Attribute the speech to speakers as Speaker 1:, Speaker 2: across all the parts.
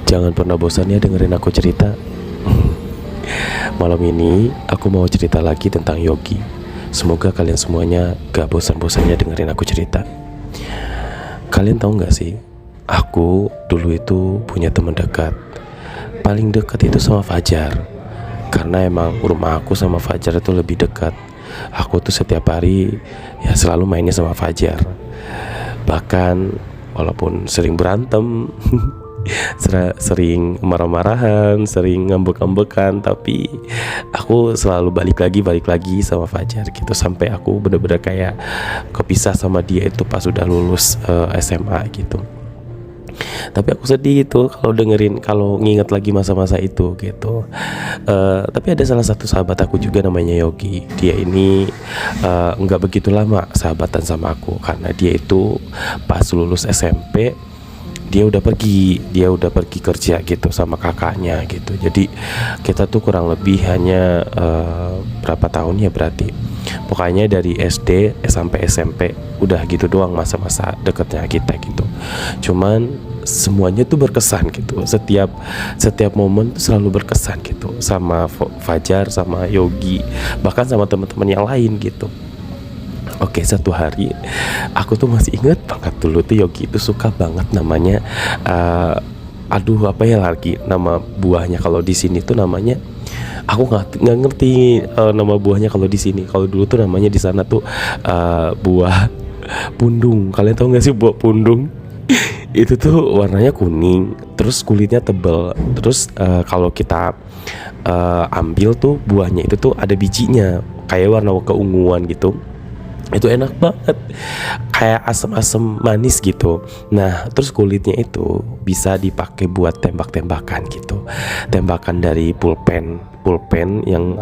Speaker 1: Jangan pernah bosan ya dengerin aku cerita. Malam ini aku mau cerita lagi tentang Yogi. Semoga kalian semuanya gak bosan-bosannya dengerin aku cerita. Kalian tahu gak sih, aku dulu itu punya teman dekat. Paling dekat itu sama Fajar. Karena emang rumah aku sama Fajar itu lebih dekat. Aku tuh setiap hari ya selalu mainnya sama Fajar. Bahkan walaupun sering berantem sering marah-marahan, sering ngambek-ngambekan, tapi aku selalu balik lagi sama Fajar gitu. Sampai aku bener-bener kayak kepisah sama dia itu pas udah lulus SMA gitu. Tapi aku sedih gitu kalau nginget lagi masa-masa itu gitu. Tapi ada salah satu sahabat aku juga namanya Yogi. Dia ini nggak begitu lama sahabatan sama aku, karena dia itu pas lulus SMP dia udah pergi kerja gitu sama kakaknya gitu. Jadi kita tuh kurang lebih hanya berapa tahun ya berarti, pokoknya dari SD sampai SMP udah gitu doang masa-masa deketnya kita gitu. Cuman semuanya tuh berkesan gitu, setiap momen tuh selalu berkesan gitu, sama Fajar, sama Yogi, bahkan sama teman-teman yang lain gitu. Oke, satu hari aku tuh masih inget banget dulu tuh Yogi itu suka banget namanya aduh apa ya lagi nama buahnya kalau di sini tuh namanya, aku nggak ngerti nama buahnya kalau di sini. Kalau dulu tuh namanya di sana tuh buah pundung. Kalian tahu nggak sih buah pundung? Itu tuh warnanya kuning, terus kulitnya tebal, terus kalau kita ambil tuh buahnya itu tuh ada bijinya kayak warna keunguan gitu. Itu enak banget, kayak asam-asam manis gitu. Nah terus kulitnya itu bisa dipakai buat tembak-tembakan gitu, tembakan dari pulpen yang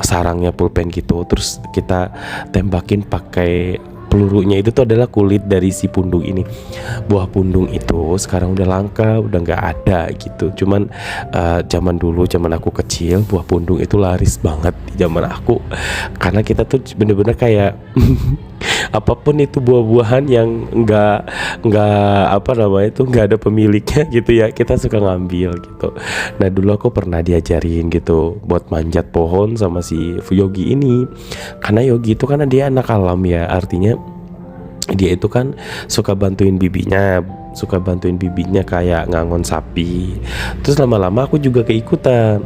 Speaker 1: sarangnya pulpen gitu. Terus kita tembakin pakai pelurunya itu tuh adalah kulit dari si pundung ini. Buah pundung itu sekarang udah langka, udah nggak ada gitu. Cuman zaman aku kecil, buah pundung itu laris banget di zaman aku, karena kita tuh bener-bener kayak apapun itu buah-buahan yang nggak ada pemiliknya gitu ya, kita suka ngambil gitu. Nah dulu aku pernah diajarin gitu buat manjat pohon sama si Yogi ini, karena Yogi itu karena dia anak alam ya, artinya dia itu kan suka bantuin bibinya kayak ngangon sapi. Terus lama-lama aku juga ikutan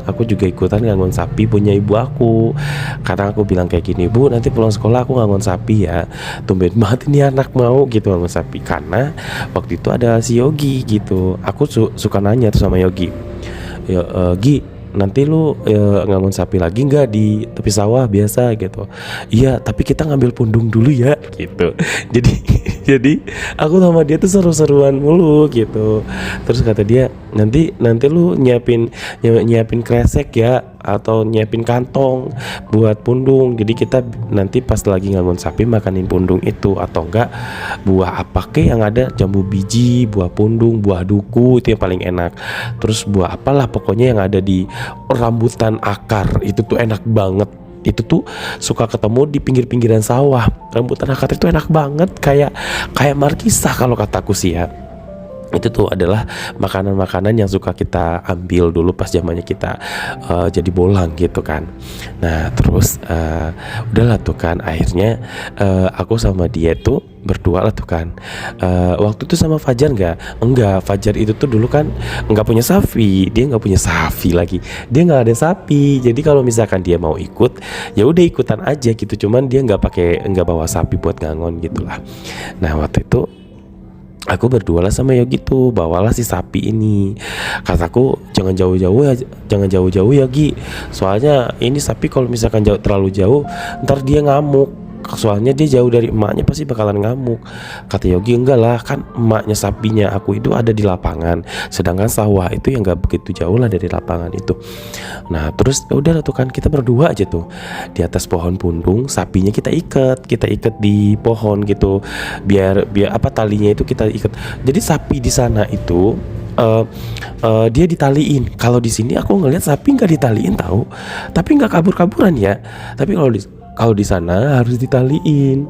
Speaker 1: ngangon sapi punya ibu aku. Karena aku bilang kayak gini, "Bu, nanti pulang sekolah aku ngangon sapi ya." Tumben banget ini anak mau gitu ngangon sapi, karena waktu itu ada si Yogi gitu. Aku suka nanya tuh sama Yogi, "Ya, Gi, nanti lu ngangon sapi lagi nggak di tepi sawah biasa gitu?" "Iya, tapi kita ngambil pundung dulu ya," gitu. Jadi aku sama dia tuh seru-seruan mulu gitu. Terus kata dia, nanti lu nyiapin kresek ya, atau nyiapin kantong buat pundung. Jadi kita nanti pas lagi ngangon sapi makanin pundung itu, atau enggak buah apa ke yang ada, jambu biji, buah pundung, buah duku itu yang paling enak. Terus buah apalah pokoknya yang ada di rambutan akar itu tuh enak banget. Itu tuh suka ketemu di pinggir-pinggiran sawah. Rambutan akar itu enak banget, kayak markisah kalau kataku sih ya. Itu tuh adalah makanan-makanan yang suka kita ambil dulu pas zamannya kita jadi bolang gitu kan. Nah terus udahlah tuh kan, akhirnya aku sama dia tuh berdua lah tuh kan. Waktu itu sama Fajar enggak, Fajar itu tuh dulu kan nggak punya sapi, dia nggak punya sapi lagi, dia nggak ada sapi. Jadi kalau misalkan dia mau ikut, ya udah ikutan aja gitu. Cuman dia nggak bawa sapi buat ngangon gitulah. Nah waktu itu aku berdua lah sama Yogi tuh, bawalah si sapi ini. Kataku jangan jauh-jauh ya Gi, soalnya ini sapi kalau misalkan terlalu jauh ntar dia ngamuk, soalnya dia jauh dari emaknya pasti bakalan ngamuk. Kata Yogi, enggak lah, kan emaknya sapinya aku itu ada di lapangan, sedangkan sawah itu yang gak begitu jauh lah dari lapangan itu. Nah terus udah tuh kan, kita berdua aja tuh di atas pohon pundung, sapinya kita ikat di pohon gitu, biar talinya itu kita ikat. Jadi sapi di sana itu dia ditaliin. Kalau di sini aku ngelihat sapi nggak ditaliin tahu, tapi nggak kabur-kaburan ya. Tapi kalau di sana harus ditaliin.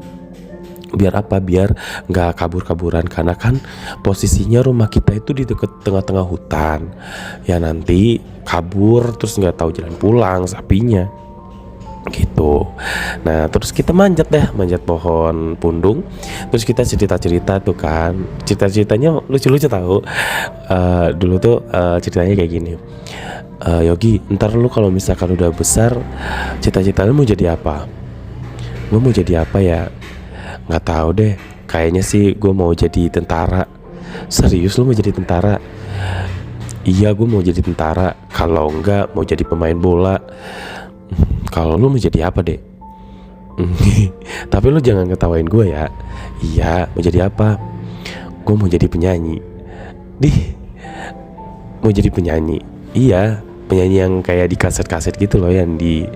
Speaker 1: Biar apa? Biar nggak kabur-kaburan, karena kan posisinya rumah kita itu di deket tengah-tengah hutan. Ya nanti kabur terus nggak tahu jalan pulang sapinya gitu. Nah terus kita manjat deh, manjat pohon pundung. Terus kita cerita-cerita tuh kan, cerita-ceritanya lucu-lucu tahu. Dulu tuh ceritanya kayak gini. Yogi, ntar lu kalau misalkan udah besar, cita-cita lu mau jadi apa? Gue mau jadi apa ya? Nggak tahu deh. Kayaknya sih gue mau jadi tentara. Serius lu mau jadi tentara? Iya gue mau jadi tentara. Kalau enggak mau jadi pemain bola. Kalau lu mau jadi apa deh? Tapi lu jangan ketawain gue ya. Iya mau jadi apa? Gue mau jadi penyanyi. Mau jadi penyanyi. Iya, penyanyi yang kayak di kaset-kaset gitu loh, yang di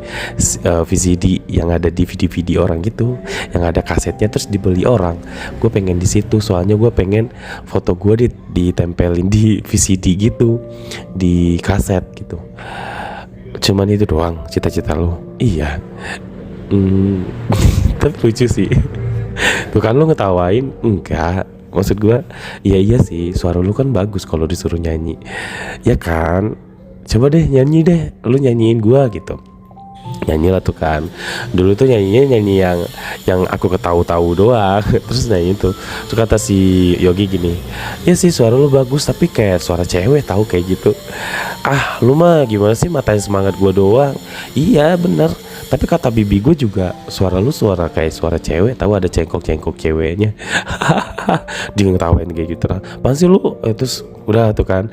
Speaker 1: VCD, yang ada di DVD orang gitu, yang ada kasetnya terus dibeli orang. Gue pengen di situ, soalnya gue pengen foto gue ditempelin di VCD gitu, di kaset gitu. Cuman itu doang cita-cita lo? Iya. Tapi lucu sih. Tuh kan lo ngetawain. Enggak, maksud gue iya sih, suara lu kan bagus kalau disuruh nyanyi, ya kan? Coba deh nyanyi deh, lu nyanyiin gue gitu. Nyanyi lah tuh kan. Dulu tuh nyanyinya nyanyi yang aku ketahu-tahu doang. Terus nyanyi tuh. Terus kata si Yogi gini, ya sih suara lu bagus tapi kayak suara cewek tahu kayak gitu. Ah lu mah gimana sih, matain semangat gue doang. Iya bener, tapi kata bibi gue juga suara lu suara kayak suara cewek tahu, ada cengkok-cengkok ceweknya. Dia ngetawain kayak gitu lah. Pasti lu terus udah tuh kan,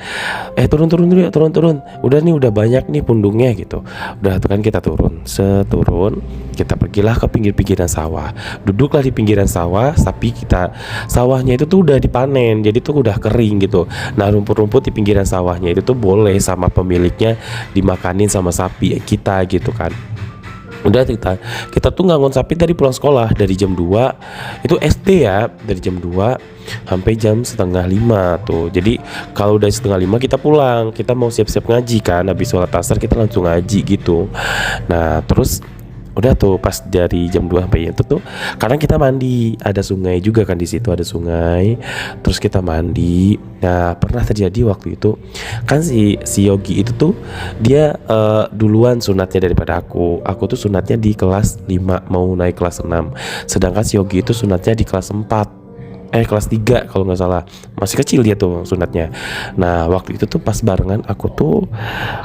Speaker 1: turun dulu ya, turun. Udah nih udah banyak nih pundungnya gitu. Udah tuh kan kita turun, seturun kita pergilah ke pinggir-pinggiran sawah. Duduklah di pinggiran sawah, tapi sawahnya itu tuh udah dipanen, jadi tuh udah kering gitu. Nah rumput-rumput di pinggiran sawahnya itu tuh boleh sama pemiliknya dimakanin sama sapi kita gitu kan. Udah kita tuh ngangon sapi dari pulang sekolah dari jam 2 itu SD ya, dari jam 2 sampai jam setengah 5 tuh. Jadi kalau udah setengah 5 kita pulang, kita mau siap-siap ngaji kan, habis sholat asar kita langsung ngaji gitu. Nah terus udah tuh pas dari jam 2 sampai itu tuh karena kita mandi, ada sungai juga kan, di situ ada sungai. Terus kita mandi. Nah pernah terjadi waktu itu kan si Yogi itu tuh dia duluan sunatnya daripada aku tuh sunatnya di kelas 5 mau naik kelas 6, sedangkan si Yogi itu sunatnya di kelas 4 kelas 3 kalau nggak salah, masih kecil dia tuh sunatnya. Nah waktu itu tuh pas barengan aku tuh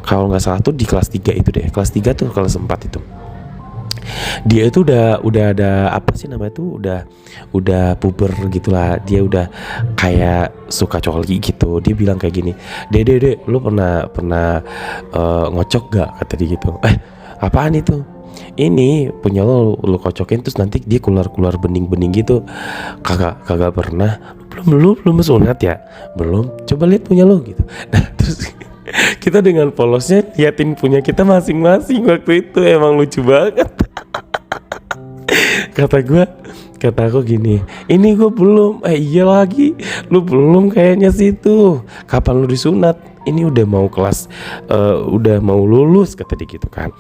Speaker 1: kalau nggak salah tuh di kelas 3 itu deh, kelas 3 tuh kelas 4 itu. Dia itu udah ada apa sih namanya tuh, udah puber gitulah. Dia udah kayak suka coli gitu. Dia bilang kayak gini, dede lu pernah ngocok gak, kata dia gitu. Apaan itu? Ini punya lu kocokin terus nanti dia keluar bening gitu. Kagak pernah. Belum sunat ya? Belum. Coba lihat punya lu gitu. Nah terus kita dengan polosnya liatin punya kita masing-masing. Waktu itu emang lucu banget. Kata aku gini, ini gue belum. Iya lagi, lu belum kayaknya sih tuh. Kapan lu disunat? Ini udah mau kelas udah mau lulus, kata dia gitu kan.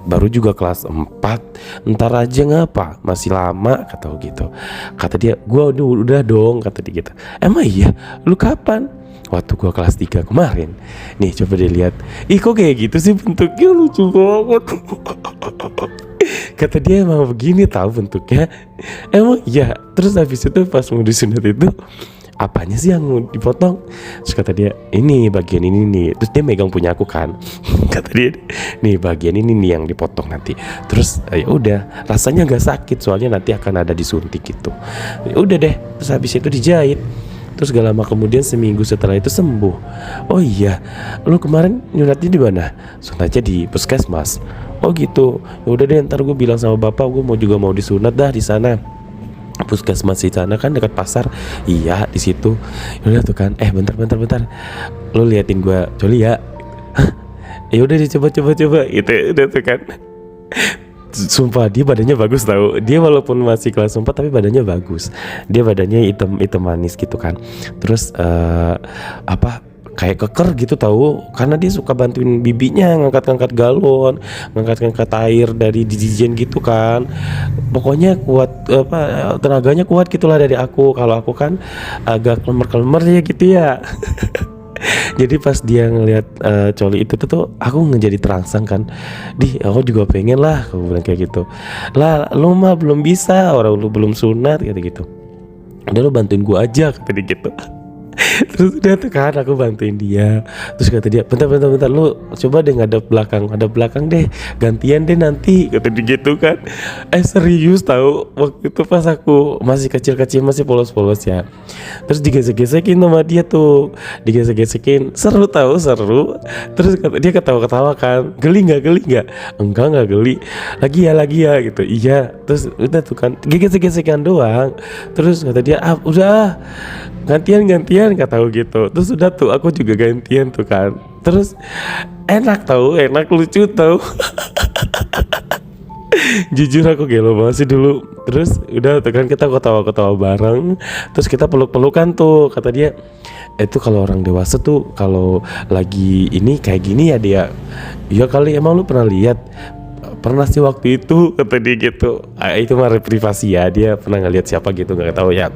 Speaker 1: Baru juga kelas 4, ntar aja ngapa, masih lama, kata aku gitu. Kata dia, gua udah dong, kata dia gitu. Emang iya, lu kapan? Waktu gua kelas 3 kemarin. Nih coba dilihat. Ih kok kayak gitu sih bentuknya, lucu banget. Kata dia emang begini tahu bentuknya. Emang iya. Terus habis itu pas mau disunat itu, apanya sih yang mau dipotong? Terus kata dia, ini bagian ini nih. Terus dia megang punya aku kan. Kata dia, nih bagian ini nih yang dipotong nanti. Terus ya udah, rasanya nggak sakit soalnya nanti akan ada disuntik gitu. Ya udah deh. Terus habis itu dijahit. Terus gak lama kemudian, seminggu setelah itu sembuh. Oh iya, lu kemarin nyunatnya di mana? Sunatnya di puskesmas. Oh gitu. Ya udah deh, ntar gue bilang sama bapak gue mau disunat dah di sana. Puskesmas di sana kan dekat pasar. Iya di situ. Udah tuh kan. Bentar. Lu liatin gue coli ya. Ya udah coba. Itu udah tuh kan. Sumpah dia badannya bagus tau. Dia walaupun masih kelas 4 tapi badannya bagus. Dia badannya hitam manis gitu kan. Terus kayak keker gitu tahu, karena dia suka bantuin bibinya ngangkat-ngangkat galon, ngangkat-ngangkat air dari dijijen gitu kan. Pokoknya kuat, apa, tenaganya kuat gitulah dari aku. Kalau aku kan agak klemer-klemer ya gitu ya. Jadi pas dia ngelihat coli itu tuh aku menjadi terangsang kan. Aku juga pengen lah, aku bilang kayak gitu. Lah lu mah belum bisa, orang lu belum sunat gitu. Udah lu bantuin gua aja kata dia gitu. Terus udah tuh kan aku bantuin dia. Terus kata dia, bentar lu coba deh ngadep belakang deh, gantian deh nanti, kata dia gitu kan. Serius tahu, waktu itu pas aku masih kecil-kecil, masih polos-polos ya. Terus digesek-gesekin sama dia tuh, digesek-gesekin, seru tahu, seru. Terus dia ketawa-ketawa kan, geli nggak? Enggak geli. Lagi ya gitu. Iya. Terus udah tuh kan, gesek-gesekan doang. Terus kata dia, udah gantian kata aku gitu. Terus udah tuh aku juga gantian tuh kan. Terus enak lucu tahu. Jujur aku gelo banget sih dulu. Terus udah tuh kan kita ketawa-ketawa bareng. Terus kita peluk-pelukan tuh. Kata dia, itu kalau orang dewasa tuh kalau lagi ini kayak gini ya dia. Iya kali, emang lu pernah lihat? Pernah sih waktu itu, kata dia gitu. Itu mah privasi ya, dia pernah ngeliat siapa gitu, nggak tahu ya.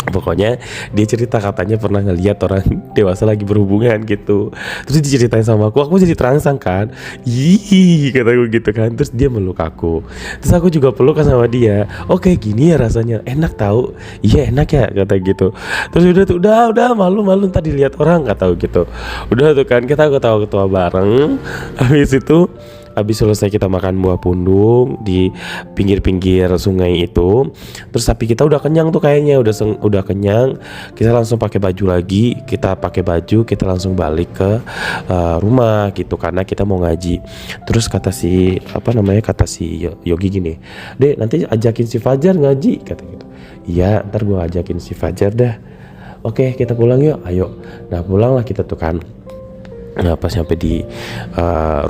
Speaker 1: Pokoknya dia cerita katanya pernah ngeliat orang dewasa lagi berhubungan gitu. Terus diceritain sama aku jadi terangsang kan. Ih, kataku gitu kan. Terus dia meluk aku. Terus aku juga peluk sama dia. Oke, gini ya rasanya. Enak tahu. Iya enak ya, kata gitu. Terus udah malu ntar dilihat orang, kata gitu. Udah tuh kan kita ketawa-ketawa bareng. Habis selesai kita makan buah pundung di pinggir-pinggir sungai itu. Terus sapi kita udah kenyang tuh kayaknya, udah kenyang. Kita langsung pakai baju lagi, kita langsung balik ke rumah gitu karena kita mau ngaji. Terus kata si Yogi gini, "Dek, nanti ajakin si Fajar ngaji," kata gitu. "Iya, ntar gue ajakin si Fajar dah." "Oke, kita pulang yuk, ayo." Nah pulanglah kita tuh kan. Nah pas sampai di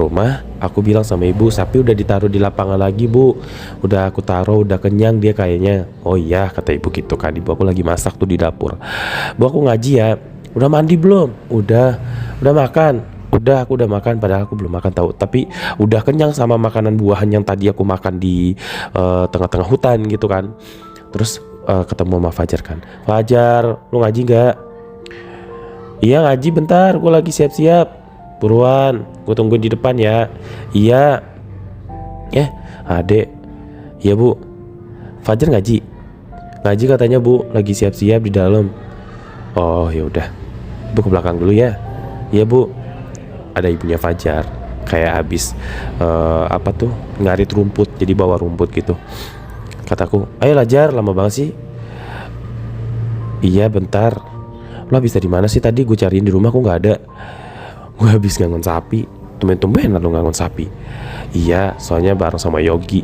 Speaker 1: rumah, aku bilang sama ibu, sapi udah ditaruh di lapangan lagi bu, udah aku taruh, udah kenyang dia kayaknya. Oh iya, kata ibu gitu kan. Ibu aku lagi masak tuh di dapur. Bu, aku ngaji ya. Udah mandi belum? Udah makan. Aku udah makan, padahal aku belum makan tahu. Tapi udah kenyang sama makanan buahan yang tadi aku makan di tengah-tengah hutan gitu kan. Terus ketemu sama Fajar kan. "Fajar, lu ngaji nggak?" "Iya ngaji bentar, gue lagi siap-siap. Buruan, gue tungguin di depan ya." "Iya." Adek. "Iya bu." "Fajar ngaji?" "Ngaji katanya bu, lagi siap-siap di dalam." "Oh ya udah, ibu ke belakang dulu ya." "Iya bu." Ada ibunya Fajar, kayak habis ngarit rumput, jadi bawa rumput gitu. Kataku, "Ayo Lajar, lama banget sih." "Iya bentar." "Lo habis dari mana sih tadi? Gue cariin di rumah kok nggak ada." "Gue habis ngangon sapi." "Tumben-tumbenan lo ngangon sapi?" "Iya, soalnya bareng sama Yogi."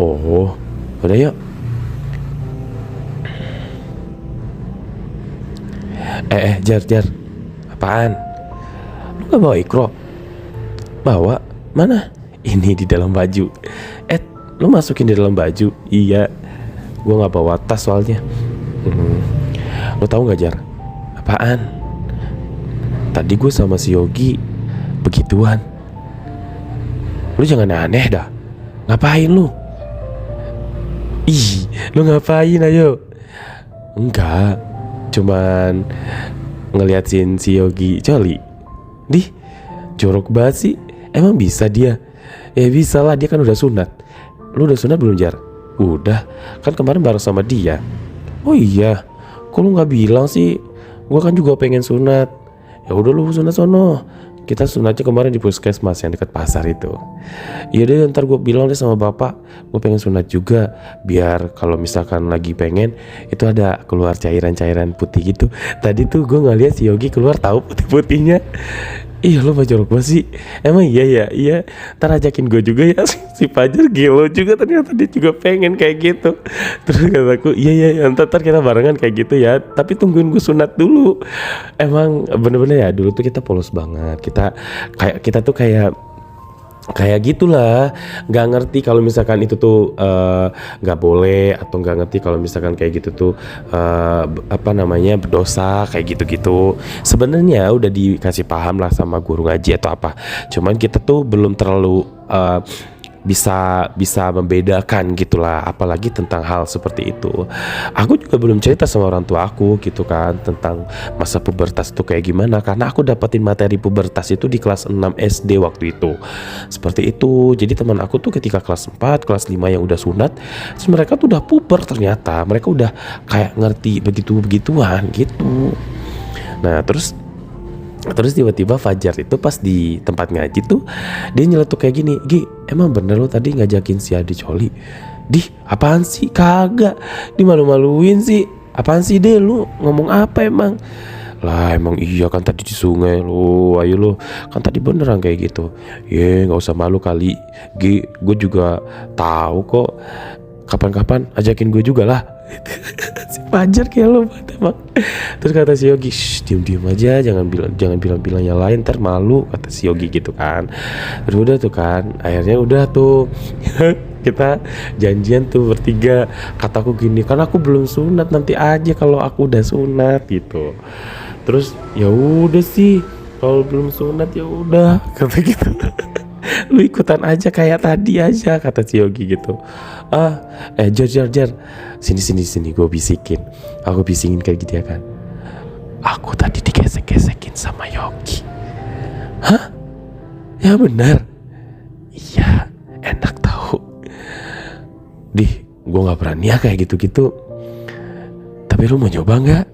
Speaker 1: "Oh, udah yuk." Jar, apaan? Lu gak bawa ikro? "Bawa, mana?" "Ini di dalam baju." Lu masukin di dalam baju?" "Iya, gue gak bawa tas soalnya." Lu tahu gak Jar? "Apaan?" "Tadi gue sama si Yogi begituan." "Lu jangan aneh dah. Ngapain lu?" "Ih, lu ngapain ayo?" "Enggak, cuman ngeliatin si Yogi coli." "Dih, jorok banget sih. Emang bisa dia?" "Ya bisa lah, dia kan udah sunat." "Lu udah sunat belum Jar?" "Udah, kan kemarin bareng sama dia." "Oh iya, kok lu gak bilang sih? Gua kan juga pengen sunat." "Ya udah lu sunat sono. Kita sunatnya kemarin di puskesmas yang dekat pasar itu." "Iya deh, ntar gue bilang deh sama bapak, gue pengen sunat juga, biar kalau misalkan lagi pengen itu ada keluar cairan-cairan putih gitu." Tadi tuh gue ngeliat si Yogi keluar tahu putih-putihnya. Iya lo mah jorok banget sih. Emang iya. Ntar ajakin gue juga ya. Si Fajar gelo juga, ternyata dia juga pengen kayak gitu. Terus kataku, iya ntar kita barengan kayak gitu ya. Tapi tungguin gue sunat dulu. Emang bener-bener ya, dulu tuh kita polos banget. Kita tuh kayak kayak gitulah, nggak ngerti kalau misalkan itu tuh nggak boleh, atau nggak ngerti kalau misalkan kayak gitu tuh apa namanya, berdosa kayak gitu-gitu. Sebenarnya udah dikasih paham lah sama guru ngaji atau apa, cuman kita tuh belum terlalu bisa bisa membedakan gitulah, apalagi tentang hal seperti itu. Aku juga belum cerita sama orang tua aku gitu kan tentang masa pubertas itu kayak gimana, karena aku dapetin materi pubertas itu di kelas 6 SD waktu itu. Seperti itu. Jadi teman aku tuh ketika kelas 4, kelas 5 yang udah sunat, terus mereka tuh udah puber, ternyata mereka udah kayak ngerti begitu-begituan gitu. Nah, terus tiba-tiba Fajar itu pas di tempat ngaji tuh dia nyeletuk kayak gini, "Gi, emang bener lo tadi ngajakin si Adi coli?" "Dih, apaan sih? Kagak, dimalu-maluin sih. Apaan sih deh, lu ngomong apa emang?" "Lah emang iya kan tadi di sungai lo, ayo lo, kan tadi beneran kayak gitu." "Ye, gak usah malu kali Gi, gue juga tahu kok, kapan-kapan ajakin gue juga lah." Si Fajar kayak lo banget emang. Terus kata si Yogi, "Shh, diem aja, jangan bilang yang lain, ntar malu," kata si Yogi gitu kan. Terus udah tuh kan, akhirnya udah tuh kita janjian tuh bertiga. Kataku gini, "Kan aku belum sunat, nanti aja kalau aku udah sunat," gitu. Terus ya udah sih, kalau belum sunat ya udah, kata gitu. "Lu ikutan aja kayak tadi aja," kata si Yogi gitu. Jar, sini gue bisikin. Aku bisikin kayak gitu ya kan, "Aku tadi digesek-gesekin sama Yogi." "Hah? Ya benar?" "Iya, enak tahu." "Dih, gue nggak berani ya kayak gitu-gitu. Tapi lu mau nyoba nggak?"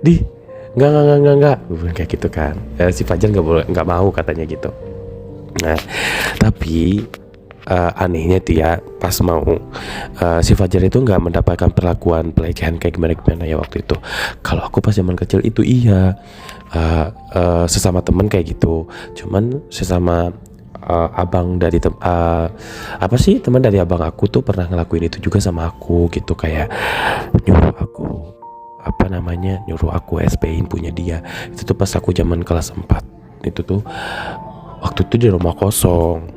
Speaker 1: "Dih, nggak." Gue bilang kayak gitu kan. Si Fajar nggak mau katanya gitu. Nah, tapi anehnya tuh ya, pas mau si Fajar itu nggak mendapatkan perlakuan pelecehan kayak gimana ya waktu itu. Kalau aku pas zaman kecil itu iya, sesama temen kayak gitu. Cuman sesama abang dari apa sih, teman dari abang aku tuh pernah ngelakuin itu juga sama aku gitu, kayak nyuruh aku nyuruh aku SPin punya dia. Itu tuh pas aku zaman kelas 4. Itu tuh waktu itu di rumah kosong,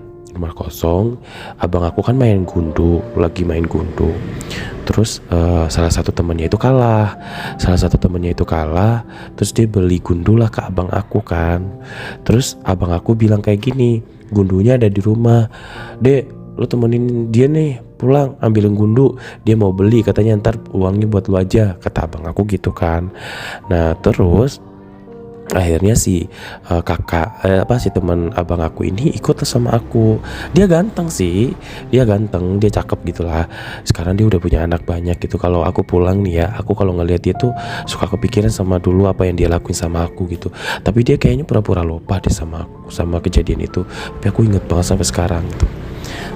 Speaker 1: abang aku kan lagi main gundu. Terus salah satu temannya itu kalah, terus dia beli gundu lah ke abang aku kan. Terus abang aku bilang kayak gini, "Gundunya ada di rumah, Dek, lu temenin dia nih, pulang ambilin gundu, dia mau beli katanya, ntar uangnya buat lu aja," kata abang aku gitu kan. Nah terus akhirnya si si teman abang aku ini ikut sama aku. Dia ganteng, dia cakep gitulah. Sekarang dia udah punya anak banyak gitu. Kalau aku pulang nih ya, aku kalau ngelihat dia tuh suka kepikiran sama dulu apa yang dia lakuin sama aku gitu. Tapi dia kayaknya pura-pura lupa deh sama kejadian itu. Tapi aku inget banget sampai sekarang gitu.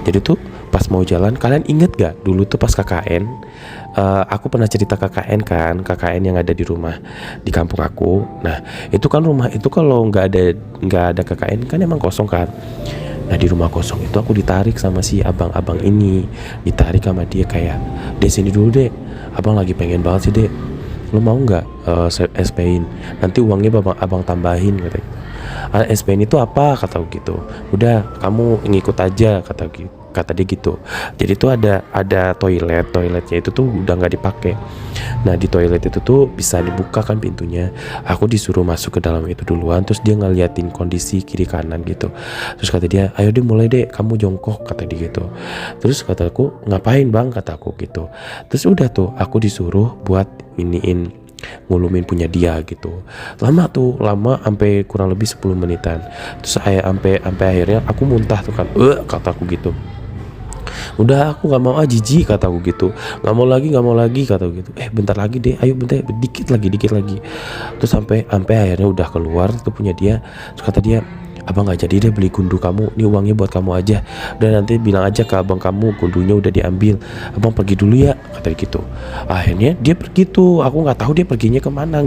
Speaker 1: Jadi tuh pas mau jalan, kalian inget gak dulu tuh pas KKN, aku pernah cerita KKN yang ada di rumah di kampung aku. Nah itu kan rumah itu kalau nggak ada KKN kan emang kosong kan. Nah di rumah kosong itu aku ditarik sama si abang-abang ini, ditarik sama dia kayak, "Dek sini dulu dek, abang lagi pengen banget sih dek, lo mau nggak SPin, nanti uangnya abang tambahin," kata gitu. "SPin itu apa?" kata gitu. "Udah kamu ngikut aja," kata dia gitu. Jadi tuh ada toiletnya itu tuh udah nggak dipakai. Nah di toilet itu tuh bisa dibuka kan pintunya. Aku disuruh masuk ke dalam itu duluan, terus dia ngeliatin kondisi kiri kanan gitu. Terus kata dia, "Ayo deh mulai deh, kamu jongkok," kata dia gitu. Terus kataku, "Ngapain bang?" kataku gitu. Terus udah tuh aku disuruh buat ngulumin punya dia gitu. Lama sampai kurang lebih 10 menitan. Terus sampai akhirnya aku muntah tuh kan, kataku gitu. "Udah aku nggak mau, jijik," kataku gitu. Nggak mau lagi kataku gitu. Bentar lagi deh, ayo bentar, dikit lagi." Terus sampai akhirnya udah keluar tuh punya dia. Terus kata dia, "Abang nggak jadi deh beli gundu kamu, ini uangnya buat kamu aja. Udah nanti bilang aja ke abang kamu gundunya udah diambil. Abang pergi dulu ya," kata gitu. Akhirnya dia pergi tuh. Aku nggak tahu dia perginya kemana.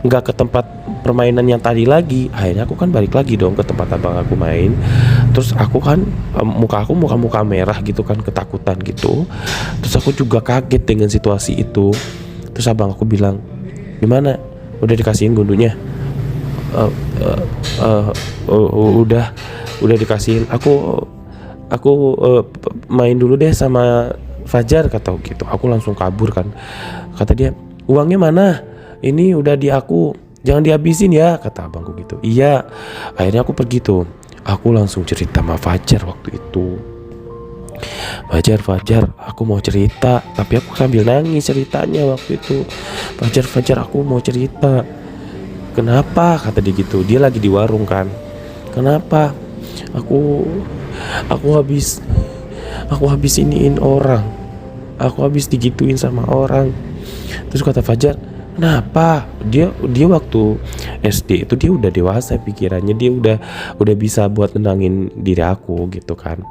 Speaker 1: Nggak ke tempat permainan yang tadi lagi. Akhirnya aku kan balik lagi dong ke tempat abang aku main. Terus aku kan muka merah gitu kan, ketakutan gitu. Terus aku juga kaget dengan situasi itu. Terus abang aku bilang, "Gimana? Udah dikasihin gundunya?" uh, uh, uh, udah dikasihin. Aku main dulu deh sama Fajar, kata gitu. Aku langsung kabur kan. Kata dia, uangnya mana? Ini udah di aku, jangan dihabisin ya, kata abangku gitu. Iya. Akhirnya aku pergi tuh. Aku langsung cerita sama Fajar waktu itu. Fajar, aku mau cerita. Tapi aku sambil nangis ceritanya waktu itu. Fajar, aku mau cerita. Kenapa? Kata dia gitu. Dia lagi di warung kan. Kenapa? Aku habis iniin orang. Aku habis digituin sama orang. Terus kata Fajar, kenapa? Dia waktu SD itu dia udah dewasa pikirannya, dia udah bisa buat nenangin diri aku gitu kan.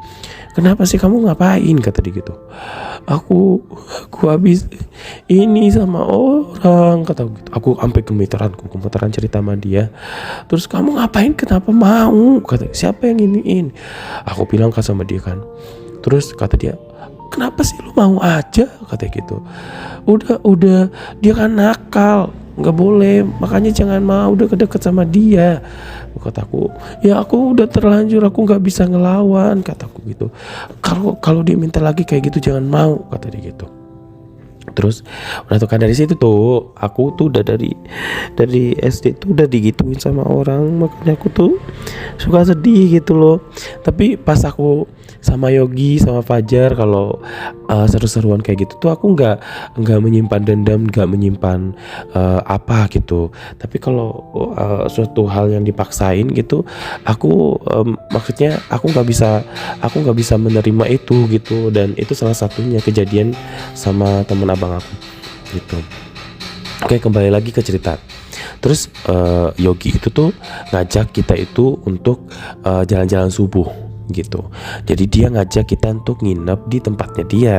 Speaker 1: Kenapa sih kamu ngapain? Kata dia gitu. Aku habis ini sama orang, kata gitu. Aku sampai gemetaran cerita sama dia. Terus kamu ngapain? Kenapa mau? Kata, siapa yang iniin? Aku bilang kan sama dia kan. Terus kata dia, kenapa sih lu mau aja? Kata gitu. Udah dia kan nakal, nggak boleh, makanya jangan mau deket-deket sama dia. Kataku, ya aku udah terlanjur, aku nggak bisa ngelawan, kataku gitu. Kalau dia minta lagi kayak gitu jangan mau, kata dia gitu. Terus udah tuh kan dari situ tuh aku tuh udah dari SD tuh udah digituin sama orang, makanya aku tuh suka sedih gitu loh. Tapi pas aku sama Yogi sama Fajar kalau seru-seruan kayak gitu tuh aku nggak menyimpan dendam, nggak menyimpan apa gitu. Tapi kalau suatu hal yang dipaksain gitu, aku maksudnya aku nggak bisa menerima itu gitu. Dan itu salah satunya kejadian sama temen abang aku gitu. Oke, kembali lagi ke cerita. Terus Yogi itu tuh ngajak kita itu untuk jalan-jalan subuh gitu. Jadi dia ngajak kita untuk nginep di tempatnya dia.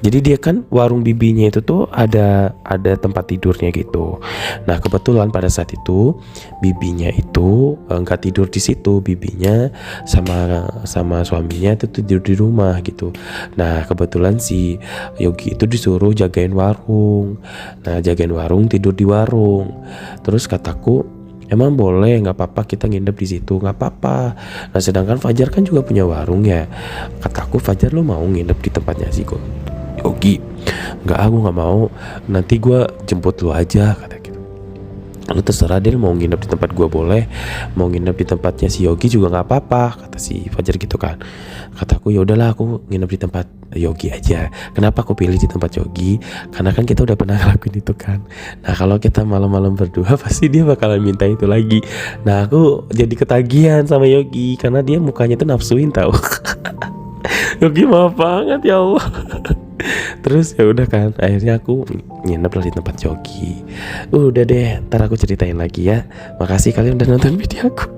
Speaker 1: Jadi dia kan warung bibinya itu tuh ada tempat tidurnya gitu. Nah kebetulan pada saat itu bibinya itu nggak tidur di situ. Bibinya sama suaminya itu tidur di rumah gitu. Nah kebetulan si Yogi itu disuruh jagain warung. Nah jagain warung, tidur di warung. Terus kataku, emang boleh, nggak apa-apa kita nginep di situ, nggak apa-apa. Nah sedangkan Fajar kan juga punya warung ya. Kataku, Fajar lu mau nginep di tempatnya si Yogi? Nggak, aku nggak mau. Nanti gue jemput lu aja, kata gitu. Lu terserah deh, mau nginep di tempat gue boleh, mau nginep di tempatnya si Yogi juga nggak apa-apa, kata si Fajar gitu kan. Kataku, ya udahlah aku nginep di tempat Yogi aja. Kenapa aku pilih di tempat Yogi? Karena kan kita udah pernah ngelakuin itu kan. Nah kalau kita malam-malam berdua pasti dia bakalan minta itu lagi. Nah aku jadi ketagihan sama Yogi karena dia mukanya tuh nafsuin tau. Yogi maaf banget ya Allah. Terus ya udah kan, akhirnya aku nginep lah di tempat Yogi. Udah deh, ntar aku ceritain lagi ya. Makasih kalian udah nonton video aku.